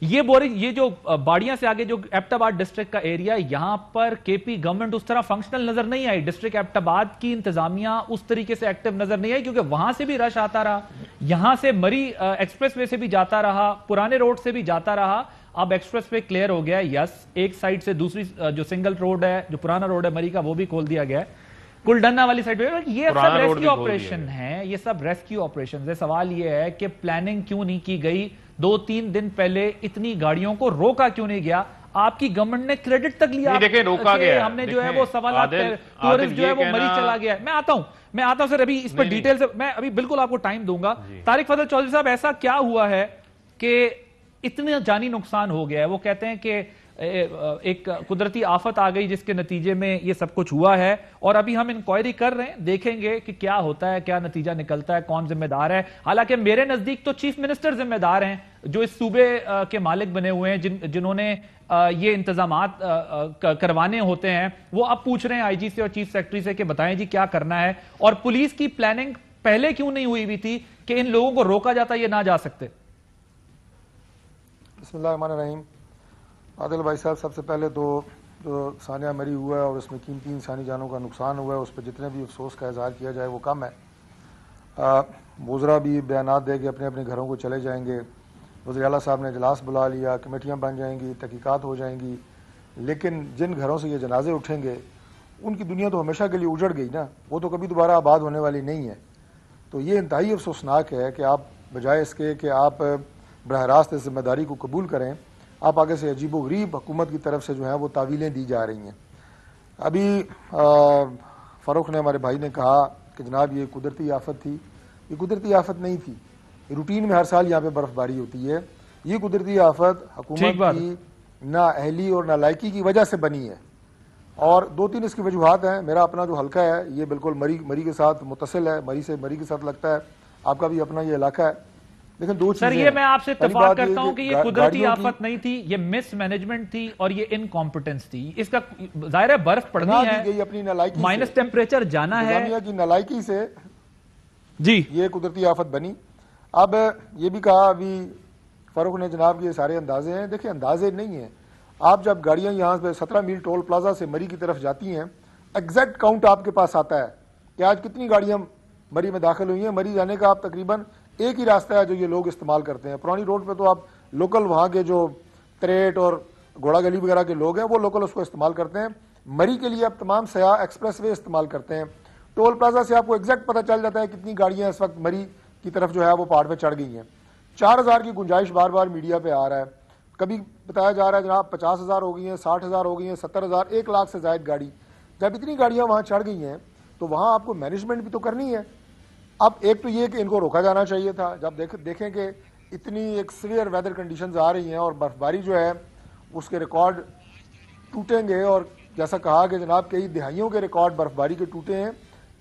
یہ جو باڑیاں سے آگے جو ایبٹ آباد ڈسٹرکٹ کا ایریا، یہاں پر کے پی گورنمنٹ اس طرح فنکشنل نظر نہیں آئی، ڈسٹرکٹ ایبٹ آباد کی انتظامیہ اس طریقے سے ایکٹیو نظر نہیں آئی، کیونکہ وہاں سے بھی رش آتا رہا، یہاں سے مری ایکسپریس وے سے بھی جاتا رہا، پرانے روڈ سے بھی جاتا رہا۔ اب ایکسپریس وے کلیئر ہو گیا ہے، یس، ایک سائڈ سے دوسری جو سنگل روڈ ہے، جو پرانا روڈ ہے مری کا، وہ بھی کھول دیا گیا ہے۔ کلڈنا والی سائڈ پہ یہ سب ریسکیو آپریشن ہے، یہ سب ریسکیو آپریشن ہے۔ سوال یہ ہے کہ پلاننگ کیوں نہیں کی گئی؟ 2-3 دن پہلے اتنی گاڑیوں کو روکا کیوں نہیں گیا؟ آپ کی گورنمنٹ نے کریڈٹ تک لیا، روکا گیا، ہم نے جو ہے وہ 1.25 لاکھ ٹورسٹ جو ہے وہ مری چلا گیا ہے۔ میں آتا ہوں سر، ابھی اس پر ڈیٹیل سے میں ابھی بالکل آپ کو ٹائم دوں گا۔ طارق فضل چودھری صاحب، ایسا کیا ہوا ہے کہ اتنا جانی نقصان ہو گیا ہے؟ وہ کہتے ہیں کہ ایک قدرتی آفت آ گئی جس کے نتیجے میں یہ سب کچھ ہوا ہے، اور ابھی ہم انکوائری کر رہے ہیں، دیکھیں گے کہ کیا ہوتا ہے، کیا نتیجہ نکلتا ہے، کون ذمہ دار ہے۔ حالانکہ میرے نزدیک تو چیف منسٹر ذمہ دار ہیں، جو اس صوبے کے مالک بنے ہوئے ہیں، جنہوں نے یہ انتظامات کروانے ہوتے ہیں، وہ اب پوچھ رہے ہیں آئی جی سے اور چیف سیکرٹری سے کہ بتائیں جی کیا کرنا ہے، اور پولیس کی پلاننگ پہلے کیوں نہیں ہوئی تھی کہ ان لوگوں کو روکا جاتا، یہ نہ جا سکتے؟ بسم اللہ الرحمن الرحیم۔ عادل بھائی صاحب، سب سے پہلے تو جو سانحہ مری ہوا ہے اور اس میں قیمتی انسانی جانوں کا نقصان ہوا ہے، اس پہ جتنے بھی افسوس کا اظہار کیا جائے وہ کم ہے۔ وزراء بھی بیانات دے کے اپنے اپنے گھروں کو چلے جائیں گے، وزیر اعلیٰ صاحب نے اجلاس بلا لیا، کمیٹیاں بن جائیں گی، تحقیقات ہو جائیں گی، لیکن جن گھروں سے یہ جنازے اٹھیں گے ان کی دنیا تو ہمیشہ کے لیے اجڑ گئی نا، وہ تو کبھی دوبارہ آباد ہونے والی نہیں ہے۔ تو یہ انتہائی افسوسناک ہے کہ آپ بجائے اس کے کہ آپ براہ راست اس ذمہ داری کو قبول کریں، آپ آگے سے عجیب و غریب حکومت کی طرف سے جو ہیں وہ تعویلیں دی جا رہی ہیں۔ ابھی فاروق نے، ہمارے بھائی نے کہا کہ جناب یہ قدرتی آفت تھی، یہ قدرتی آفت نہیں تھی، روٹین میں ہر سال یہاں پہ برف باری ہوتی ہے۔ یہ قدرتی آفت حکومت کی نااہلی اور نالائکی کی وجہ سے بنی ہے، اور 2-3 اس کی وجوہات ہیں۔ میرا اپنا جو حلقہ ہے یہ بالکل مری کے ساتھ متصل ہے، مری کے ساتھ لگتا ہے، آپ کا بھی اپنا یہ علاقہ ہے۔ लेकिन दो सर चीजें ये मैं आपसे इत्तेफाक करता हूं कि ये कुदरती गाड़ियों की आफत नहीं थी, ये मिस मैनेजमेंट थी और ये इनकॉम्पिटेंस थी। इसका जाहिर है बर्फ पड़नी बना दी है, गई अपनी नालायकी माइनस से, टेम्परेचर जाना है इंतजामिया की नालायकी से जी। ये कुदरती आफत बनी। अब ये भी कहा अभी फारूक ने जनाब, ये सारे अंदाजे हैं। देखिए अंदाजे नहीं हैं। आप जब गाड़ियां यहाँ पे 17 मील टोल प्लाजा से मरी की तरफ जाती हैं, एग्जैक्ट काउंट आपके पास आता है कि आज कितनी गाड़ियां मरी में दाखिल हुई हैं। मरी जाने का आप तकरीबन एक ही रास्ता है जो ये लोग इस्तेमाल करते हैं। पुरानी रोड पे तो आप लोकल वहाँ के जो त्रेट और घोड़ा गली वगैरह के लोग हैं वो लोकल उसको इस्तेमाल करते हैं। मरी के लिए अब तमाम सयाह एक्सप्रेस वे इस्तेमाल करते हैं। टोल प्लाजा से आपको एग्जैक्ट पता चल जाता है कितनी गाड़ियां इस वक्त मरी की तरफ जो है वो पहाड़ पे चढ़ गई हैं। 4000 की गुंजाइश बार बार मीडिया पे आ रहा है। कभी बताया जा रहा है जनाब 50,000 हो गई हैं, 60,000 हो गई हैं, 70,000, 1 लाख से जायद गाड़ी। जब इतनी गाड़ियां वहां चढ़ गई हैं तो वहां आपको मैनेजमेंट भी तो करनी है। अब एक तो ये कि इनको रोका जाना चाहिए था। जब देखें कि इतनी एक सीवियर वेदर कंडीशंस आ रही हैं और बर्फबारी जो है उसके रिकॉर्ड टूटेंगे, और जैसा कहा कि जनाब कई दिहाइयों के रिकॉर्ड बर्फबारी के टूटे हैं,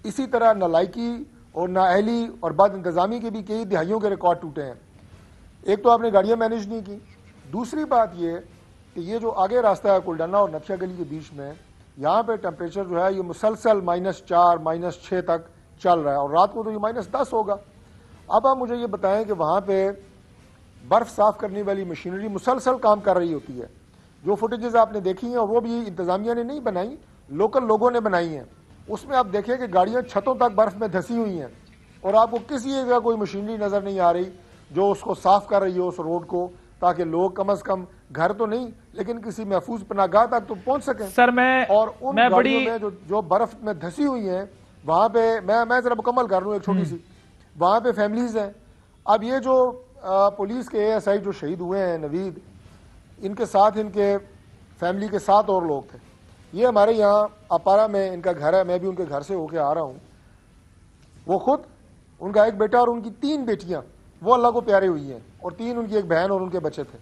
इसी तरह नालायकी और नाअहली और बद इंतजामी के भी कई दिहाइयों के रिकॉर्ड टूटे हैं। एक तो आपने गाड़ियां मैनेज नहीं की, दूसरी बात ये कि ये जो आगे रास्ता है कुलडाना और नक्शा गली के बीच में, यहाँ पे टेम्परेचर जो है ये मुसलसल -4 -6 तक चल रहा है और रात को तो ये -10 होगा। अब आप मुझे ये बताएं कि वहाँ पे बर्फ़ साफ़ करने वाली मशीनरी मुसलसल काम कर रही होती है। जो फुटेजेस आपने देखी हैं और वो भी इंतज़ामिया ने नहीं बनाई, लोकल लोगों ने बनाई हैं, उसमें आप देखें कि गाड़ियाँ छतों तक बर्फ़ में धंसी हुई हैं और आपको किसी जगह कोई मशीनरी नज़र नहीं आ रही जो उसको साफ़ कर रही हो उस रोड को, ताकि लोग कम अज़ कम घर तो नहीं लेकिन किसी महफूज पनागाह तक तो पहुँच सकें। सर मैं और उन गाड़ियों में जो बर्फ़ में धंसी हुई हैं वहाँ पे मैं ज़रा मुकम्मल कर लूँ एक छोटी सी, वहाँ पे फैमिलीज़ हैं। अब ये जो पुलिस के ASI जो शहीद हुए हैं नवीद, इनके साथ इनके फैमिली के 7 और लोग थे। ये हमारे यहाँ अपारा में इनका घर है, मैं भी उनके घर से होके आ रहा हूँ। वो खुद, उनका एक बेटा और उनकी 3 बेटियाँ वो अल्लाह को प्यारे हुई हैं और 3 उनकी एक बहन और उनके बच्चे थे।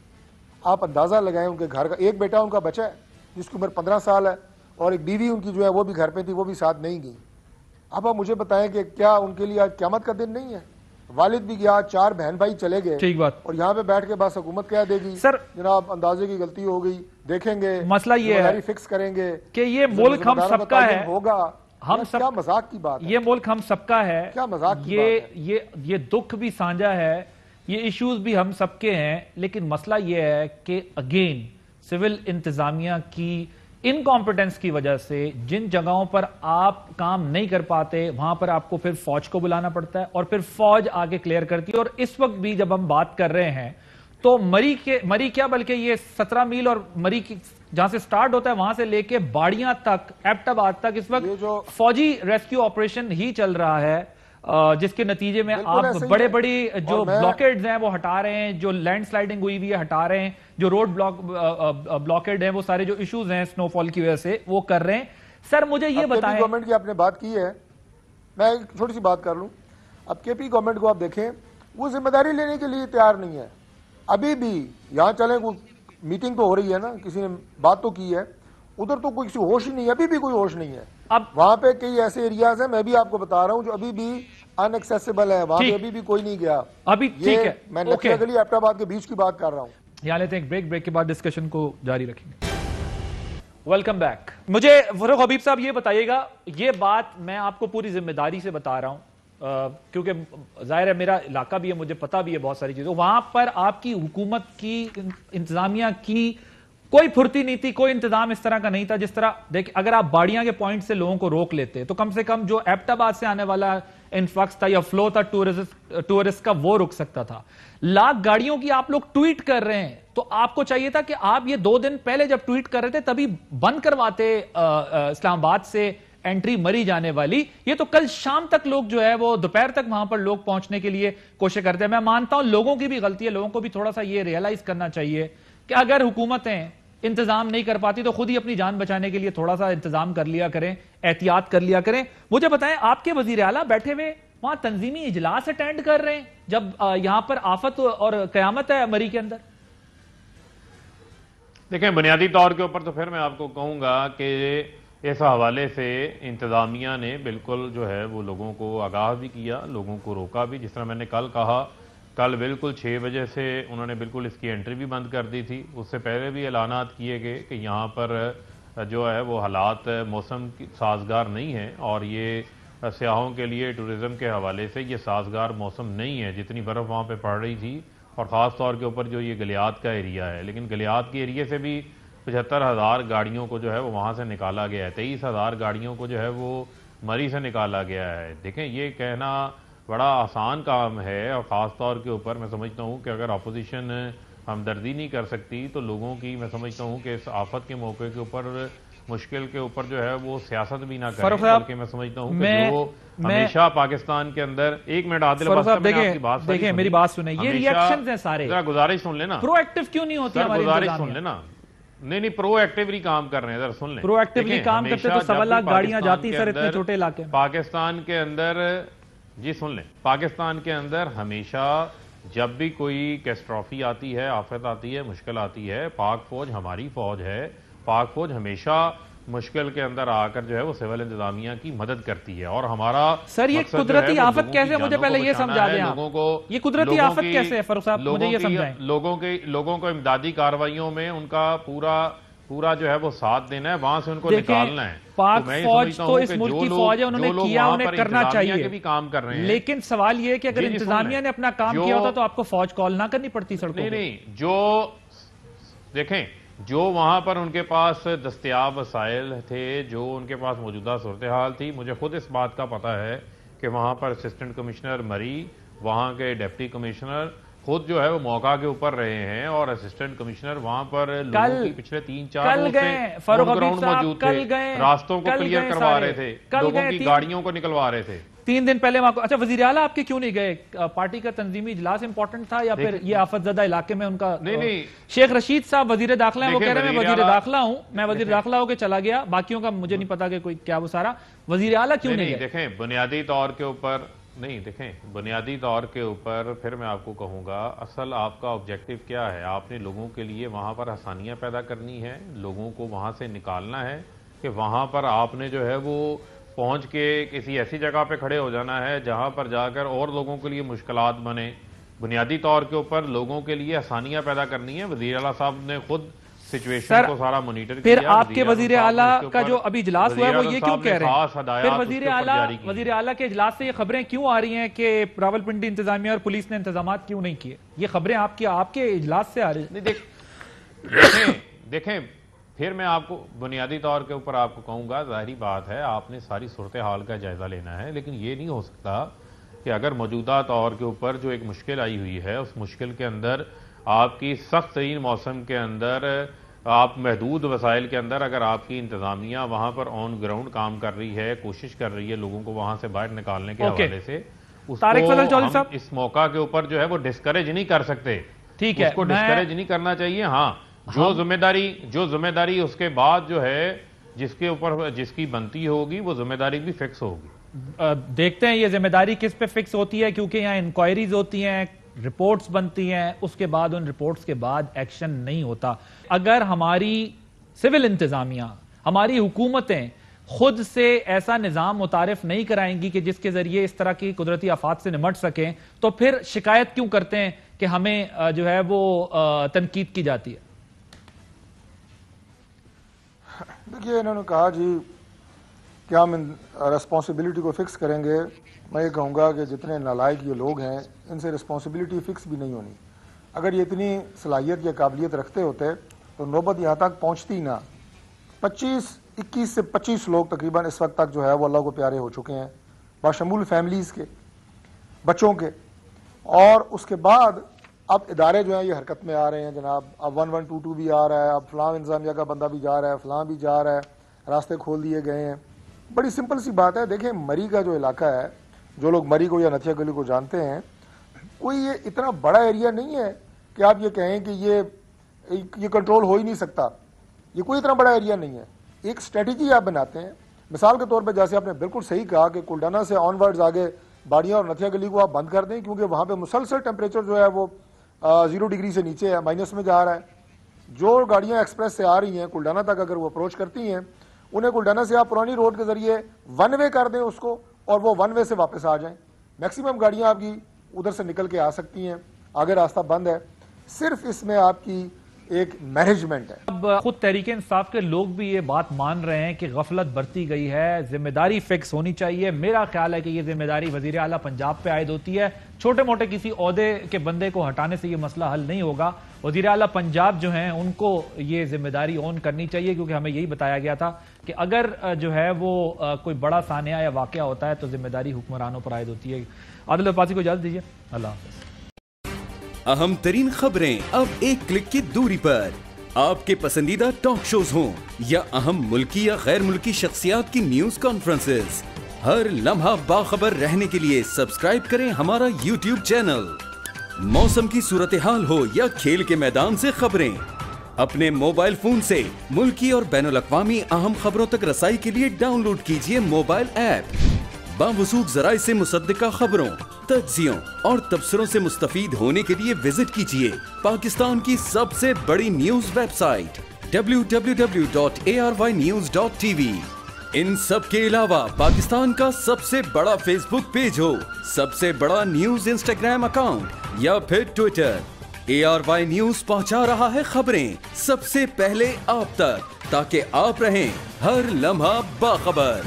आप अंदाज़ा लगाएं उनके घर का। एक बेटा उनका बच्चा है जिसकी उम्र 15 साल है और एक बीवी उनकी जो है वो भी घर पे थी, वो भी साथ नहीं गई। अब आप मुझे बताएं कि क्या उनके लिए आज क़यामत का दिन नहीं है? वालिद भी गया, 4 बहन भाई चले गए, ठीक बात, और यहाँ पे बैठ के बस हुकूमत कह देगी सर जनाब अंदाजे की गलती हो गई, देखेंगे मसला ये है फिक्स करेंगे कि ये मुल्क हम सबका है, होगा। हम सब, क्या मजाक की बात है? ये मुल्क हम सबका है, क्या मजाक की बात है? ये दुख भी साझा है, ये इश्यूज भी हम सबके हैं, लेकिन मसला ये है कि अगेन सिविल इंतजामिया की इनकॉम्पिटेंस की वजह से जिन जगहों पर आप काम नहीं कर पाते वहां पर आपको फिर फौज को बुलाना पड़ता है और फिर फौज आगे क्लियर करती है। और इस वक्त भी जब हम बात कर रहे हैं तो मरी क्या बल्कि ये 17 मील और मरी की जहां से स्टार्ट होता है वहां से लेके बाड़ियां तक, एबटाबाद तक इस वक्त फौजी रेस्क्यू ऑपरेशन ही चल रहा है, जिसके नतीजे में आप बड़े बड़ी जो ब्लॉकेड्स हैं वो हटा रहे हैं, जो लैंडस्लाइडिंग हुई हुई है हटा रहे हैं, जो रोड ब्लॉकेड हैं वो सारे जो इश्यूज हैं स्नोफॉल की वजह से वो कर रहे हैं। सर मुझे ये बताएं, गवर्नमेंट की आपने बात की है, मैं एक छोटी सी बात कर लूं। अब केपी गवर्नमेंट को आप देखें, वो जिम्मेदारी लेने के लिए तैयार नहीं है। अभी भी यहाँ चले, मीटिंग तो हो रही है ना, किसी ने बात तो की है, उधर तो कोई होश ही नहीं है, अभी भी कोई होश नहीं है। अब वहां पे कई ऐसे एरियाज हैं, मैं भी आपको बता रहा हूं, जो अभी भी अनएक्सेसिबल है, वहां पे अभी भी कोई नहीं गया। अभी ठीक है, मैं नक्शा गली एबटाबाद के बीच की बात कर रहा हूं। यहाँ लेते हैं ब्रेक के बाद डिस्कशन को जारी रखेंगे। Welcome back. मुझे फरूक हबीब साहब ये बताइएगा, ये बात मैं आपको पूरी जिम्मेदारी से बता रहा हूं क्योंकि जाहिर है मेरा इलाका भी है, मुझे पता भी है बहुत सारी चीजें। वहां पर आपकी हुकूमत की, इंतजामिया की कोई फुर्ती नहीं थी, कोई इंतजाम इस तरह का नहीं था जिस तरह देखिए अगर आप बाड़ियां के पॉइंट से लोगों को रोक लेते तो कम से कम जो एबटाबाद से आने वाला इनफ्लक्स था या फ्लो था टूरिस्ट का वो रुक सकता था। लाख गाड़ियों की आप लोग ट्वीट कर रहे हैं, तो आपको चाहिए था कि आप ये 2 दिन पहले जब ट्वीट कर रहे थे तभी बंद करवाते इस्लामाबाद से एंट्री मरी जाने वाली। ये तो कल शाम तक लोग जो है वो दोपहर तक वहां पर लोग पहुंचने के लिए कोशिश करते हैं। मैं मानता हूं लोगों की भी गलती है, लोगों को भी थोड़ा सा ये रियलाइज करना चाहिए कि अगर हुकूमतें इंतजाम नहीं कर पाती तो खुद ही अपनी जान बचाने के लिए थोड़ा सा इंतजाम कर लिया करें, एहतियात कर लिया करें। मुझे बताएं, आपके वजीर आला बैठे हुए वहां तंजीमी इजलास अटेंड कर रहे हैं जब यहां पर आफत और कयामत है मरी के अंदर। देखें, बुनियादी तौर के ऊपर तो फिर मैं आपको कहूंगा कि इस हवाले से इंतजामिया ने बिल्कुल जो है वो लोगों को आगाह भी किया, लोगों को रोका भी। जिस तरह मैंने कल कहा کل بالکل 6 بجے سے انہوں نے بالکل اس کی انٹری بھی بند کر دی تھی. اس سے پہلے بھی اعلانات کیے گئے کہ یہاں پر جو ہے وہ حالات موسم سازگار نہیں ہیں اور یہ سیاحوں کے لیے ٹورزم کے حوالے سے یہ سازگار موسم نہیں ہے جتنی برف وہاں پہ پڑ رہی تھی، اور خاص طور کے اوپر جو یہ گلیات کا ایریا ہے. لیکن گلیات کے ایریے سے بھی 75,000 گاڑیوں کو جو ہے وہ وہاں سے نکالا گیا ہے. 23,000 گاڑیوں کو جو ہے وہ مری سے نکالا گیا ہے. دیکھیں یہ کہنا بڑا آسان کام ہے، اور خاص طور کے اوپر میں سمجھتا ہوں کہ اگر اپوزیشن ہمدردی نہیں کر سکتی تو لوگوں کی میں سمجھتا ہوں کہ اس آفت کے موقع کے اوپر مشکل کے اوپر جو ہے وہ سیاست بھی نہ کریں، بلکہ میں سمجھتا ہوں کہ جو ہمیشہ پاکستان کے اندر ایک منٹ عادل عباس صاحب دیکھیں میری بات سنیں، یہ ریئیکشنز ہیں سارے، ذرا گزارش سن لینا، پرو ایکٹیو کیوں نہیں ہوتی ہماری گزارش سن لینا. نہیں پرو ایکٹیولی کام کر رہے ہیں، ذرا سن لیں. پرو ایکٹیولی کام کرتے تو 1.25 لاکھ گاڑیاں جاتی سر اتنے چھوٹے علاقے میں. پاکستان کے اندر جی سن لیں، پاکستان کے اندر ہمیشہ جب بھی کوئی کیٹاسٹرافی آتی ہے، آفت آتی ہے، مشکل آتی ہے، پاک فوج ہماری فوج ہے، پاک فوج ہمیشہ مشکل کے اندر آ کر جو ہے وہ سول انتظامیہ کی مدد کرتی ہے. اور ہمارا سر یہ قدرتی آفت کیسے، مجھے پہلے یہ سمجھا دیں آپ، یہ قدرتی آفت کیسے ہے فاروق صاحب، مجھے یہ سمجھائیں. لوگوں کو امدادی کارروائیوں میں ان کا پورا جو ہے وہ ساتھ دینا ہے، وہاں سے ان کو نکالنا ہے. پاک فوج تو اس ملک کی فوج ہے، انہوں نے کیا، انہیں کرنا چاہیے بھی کام کر رہے ہیں. لیکن سوال یہ ہے کہ اگر انتظامیہ نے اپنا کام کیا ہوتا تو آپ کو فوج کال نہ کرنی پڑتی سڑکوں پہ. نہیں جو دیکھیں جو وہاں پر ان کے پاس دستیاب وسائل تھے، جو ان کے پاس موجودہ صورتحال تھی، مجھے خود اس بات کا پتہ ہے کہ وہاں پر اسسٹنٹ کمشنر مری، وہاں کے ڈپٹی کمشنر خود جو ہے وہ موقع کے اوپر رہے ہیں، اور اسسٹنٹ کمشنر وہاں پر لوگوں کی پچھلے 3-4 روز سے گراؤنڈ موجود تھے، راستوں کو کلیئر کروا رہے تھے، لوگوں کی گاڑیوں کو نکلوا رہے تھے. 3 دن پہلے وہاں کو. اچھا وزیر اعلیٰ آپ کے کیوں نہیں گئے؟ پارٹی کا تنظیمی اجلاس امپورٹنٹ تھا یا پھر یہ آفت زدہ علاقے میں ان کا؟ نہیں شیخ رشید صاحب وزیر داخلہ ہیں، وہ کہہ رہے ہیں میں وزیر داخلہ ہوں، میں وزیر داخلہ ہو کے چلا گیا، باقیوں کا مجھے نہیں پتا کہ کوئی کیا وہ سارا. وزیر اعلیٰ کیوں نہیں گئے؟ دیکھیں بنیادی طور کے اوپر پھر میں آپ کو کہوں گا اصل آپ کا آبجیکٹو کیا ہے. آپ نے لوگوں کے لیے وہاں پر آسانیاں پیدا کرنی ہے، لوگوں کو وہاں سے نکالنا ہے، کہ وہاں پر آپ نے جو ہے وہ پہنچ کے کسی ایسی جگہ پہ کھڑے ہو جانا ہے جہاں پر جا کر اور لوگوں کے لیے مشکلات بنے. بنیادی طور کے اوپر لوگوں کے لیے آسانیاں پیدا کرنی ہے. وزیر اعلیٰ صاحب نے خود سچویشن کو سارا مانیٹر کیا. پھر آپ کے وزیر اعلیٰ کا جو ابھی اجلاس ہوا ہے وہ یہ کیوں کہہ رہے ہیں؟ پھر وزیر اعلیٰ کے اجلاس سے یہ خبریں کیوں آ رہی ہیں کہ راولپنڈی انتظامیہ اور پولیس نے انتظامات کیوں نہیں کیے؟ یہ خبریں آپ کے اجلاس سے آ رہی ہیں. دیکھیں پھر میں آپ کو بنیادی طور کے اوپر آپ کو کہوں گا، ظاہری بات ہے آپ نے ساری صورتحال کا جائزہ لینا ہے، لیکن یہ نہیں ہو سکتا کہ اگر موجودہ طور کے اوپر جو ایک مشکل آئی ہوئی ہے اس مشکل کے اندر آپ کی سخت ترین موسم کے اندر آپ محدود وسائل کے اندر اگر آپ کی انتظامیہ وہاں پر آن گراؤنڈ کام کر رہی ہے، کوشش کر رہی ہے لوگوں کو وہاں سے باہر نکالنے کے حوالے سے، اس کو ہم اس موقع کے اوپر جو ہے وہ ڈسکریج نہیں کر سکتے. ٹھیک ہے، اس کو ڈسکریج نہیں کرنا چاہیے. ہاں جو ذمہ داری اس کے بعد جو ہے جس کے اوپر جس کی بنتی ہوگی وہ ذمہ داری بھی فکس ہوگی. دیکھتے ہیں یہ ذمہ داری کس پہ فکس ہوتی ہے، کیونکہ یہاں انکوائریز ہوتی ہیں، رپورٹس بنتی ہیں، اس کے بعد ان رپورٹس کے بعد ایکشن نہیں ہوتا. اگر ہماری سول انتظامیہ، ہماری حکومتیں خود سے ایسا نظام متعارف نہیں کرائیں گی کہ جس کے ذریعے اس طرح کی قدرتی آفات سے نمٹ سکیں، تو پھر شکایت کیوں کرتے ہیں کہ ہمیں جو ہے وہ تنقید کی جاتی ہے؟ دیکھیے انہوں نے کہا جی کہ ہم ریسپانسبلٹی کو فکس کریں گے. میں یہ کہوں گا کہ جتنے نالائق یہ لوگ ہیں ان سے ریسپانسبلٹی فکس بھی نہیں ہونی. اگر یہ اتنی صلاحیت یا قابلیت رکھتے ہوتے تو نوبت یہاں تک پہنچتی نہ. 21 سے 25 لوگ تقریباً اس وقت تک جو ہے وہ اللہ کو پیارے ہو چکے ہیں، بشمول فیملیز کے، بچوں کے. اور اس کے بعد اب ادارے جو ہیں یہ حرکت میں آ رہے ہیں جناب. اب 1122 بھی آ رہا ہے، اب فلاں انتظامیہ کا بندہ بھی جا رہا ہے، فلاں بھی جا رہا ہے، راستے کھول دیے گئے ہیں. بڑی سمپل سی بات ہے. دیکھیں مری کا جو علاقہ ہے، جو لوگ مری کو یا نتھیا گلی کو جانتے ہیں، کوئی یہ اتنا بڑا ایریا نہیں ہے کہ آپ یہ کہیں کہ یہ کنٹرول ہو ہی نہیں سکتا. یہ کوئی اتنا بڑا ایریا نہیں ہے. ایک اسٹریٹجی آپ بناتے ہیں. مثال کے طور پہ جیسے آپ نے بالکل صحیح کہا کہ کلڈانا سے آن ورڈز آگے باڑیاں اور نتھیا گلی کو آپ بند کر دیں، کیونکہ وہاں پہ مسلسل ٹیمپریچر جو ہے وہ 0 ڈگری سے نیچے ہے، مائنس میں جا رہا ہے. جو گاڑیاں ایکسپریس سے آ رہی ہیں کلڈانا تک اگر وہ اپروچ کرتی ہیں، انہیں کلڈانا سے آپ پرانی روڈ کے ذریعے 1 وے کر دیں اس کو، اور وہ 1 وے سے واپس آ جائیں. میکسیمم گاڑیاں آپ کی ادھر سے نکل کے آ سکتی ہیں, آگے راستہ بند ہے. صرف اس میں آپ کی ایک مینجمنٹ ہے. اب خود تحریک انصاف کے لوگ بھی یہ بات مان رہے ہیں کہ غفلت برتی گئی ہے, ذمہ داری فکس ہونی چاہیے. میرا خیال ہے کہ یہ ذمہ داری وزیر اعلیٰ پنجاب پہ عائد ہوتی ہے. چھوٹے موٹے کسی عہدے کے بندے کو ہٹانے سے یہ مسئلہ حل نہیں ہوگا. وزیر اعلیٰ پنجاب جو ہیں ان کو یہ ذمہ داری اون کرنی چاہیے, کیونکہ ہمیں یہی بتایا گیا تھا کہ اگر جو ہے وہ کوئی بڑا سانحہ یا واقعہ ہوتا ہے تو ذمہ داری حکمرانوں پر عائد ہوتی ہے. عادل عباسی کو اجازت دیجیے. اللہ حافظ. اہم ترین خبریں اب ایک کلک کی دوری پر. آپ کے پسندیدہ ٹاک شوز ہوں یا اہم ملکی یا غیر ملکی شخصیات کی نیوز کانفرنسز, ہر لمحہ باخبر رہنے کے لیے سبسکرائب کریں ہمارا یوٹیوب چینل. موسم کی صورتحال ہو یا کھیل کے میدان سے خبریں, اپنے موبائل فون سے ملکی اور بین الاقوامی اہم خبروں تک رسائی کے لیے ڈاؤن لوڈ کیجیے موبائل ایپ. باوثوق ذرائع سے مصدقہ خبروں, تجزیوں اور تبصروں سے مستفید ہونے کے لیے وزٹ کیجیے پاکستان کی سب سے بڑی نیوز ویب سائٹ www.arYnews.tv. ان سب کے علاوہ پاکستان کا سب سے بڑا فیس بک پیج ہو, سب سے بڑا نیوز انسٹاگرام اکاؤنٹ یا پھر ٹویٹر, ARY نیوز پہنچا رہا ہے خبریں سب سے پہلے آپ تک, تاکہ آپ رہیں ہر لمحہ باخبر.